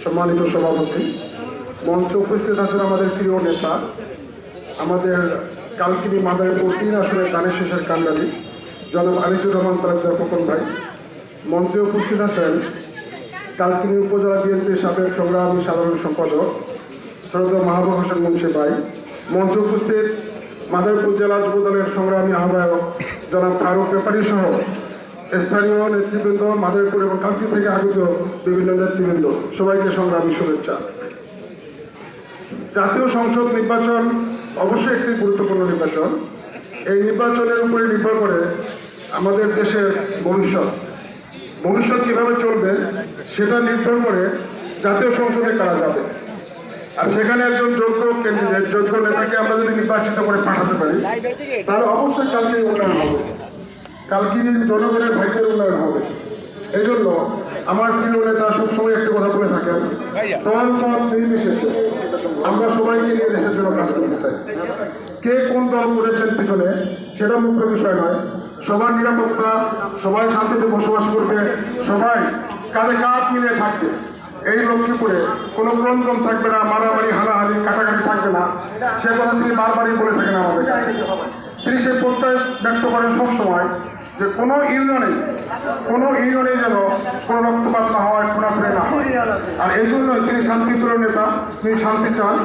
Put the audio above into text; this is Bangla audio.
সম্মানিত সভাপতি, মঞ্চে উপস্থিত আছেন আমাদের প্রিয় নেতা, আমাদের কালকিনি মাদারীপুর 3 আসনের কানের শেষের কান্ডারি জনাব আনিসুর রহমান তালুকদার খোকন ভাই। মঞ্চে উপস্থিত আছেন কালকিনি উপজেলা বিএনপির সাবেক সংগ্রামী সাধারণ সম্পাদক শ্রদ্ধেয় মাহবুব হোসেন মুন্সি ভাই। মঞ্চে উপস্থিত মাদারীপুর জেলা যুবদলের সংগ্রামী আহ্বায়ক জনাব ফারুক ব্যাপারী সহ স্থানীয় নেতৃবৃন্দ, মাদারীপুর এবং কালকি থেকে আগত বিভিন্ন নেতৃবৃন্দ, সবাইকে সংগ্রামী শুভেচ্ছা। জাতীয় সংসদ নির্বাচন অবশ্যই একটি গুরুত্বপূর্ণ নির্বাচন। এই নির্বাচনের উপরে নির্ভর করে আমাদের দেশের ভবিষ্যৎ কিভাবে চলবে সেটা নির্ভর করে জাতীয় সংসদে কারা যাবে। আর সেখানে একজন যোগ্য ক্যান্ডিডেট, যোগ্য নেতাকে আমরা যদি নির্বাচিত করে পাঠাতে পারি তাহলে অবশ্যই কালকিনির উন্নয়ন হবে, কালকিনির জনগণের ভাগ্যের উন্নয়ন হবে। এই জন্য আমার প্রিয় নেতা সবসময় একটি কথা বলে থাকেন, দল মত নির্বিশেষে আমরা সবাইকে নিয়ে দেশের জন্য কাজ করতে চাই। কে কোন দল করেছেন পিছনে সেটা মুখ্য বিষয় নয়। সবার নিরাপত্তা, সবাই শান্তিতে বসবাস করবে, সবাই কাঁধে কাঁধ মিলে থাকবে, এই লক্ষ্মীপুরে কোনো ক্রন্দন থাকবে না, মারামারি হানাহানি কাটাকাটি থাকবে না, সে কথা তিনি বারবারই বলে থাকেন আমাদের কাছে। তিনি সে প্রত্যয় ব্যক্ত করেন সবসময় যে কোনো ইউনিয়নে যেন কোনো রক্তপাত না হয়, খুনাখুনি না হয়। আর এই জন্য তিনি শান্তিপ্রিয় নেতা, তিনি শান্তি চান।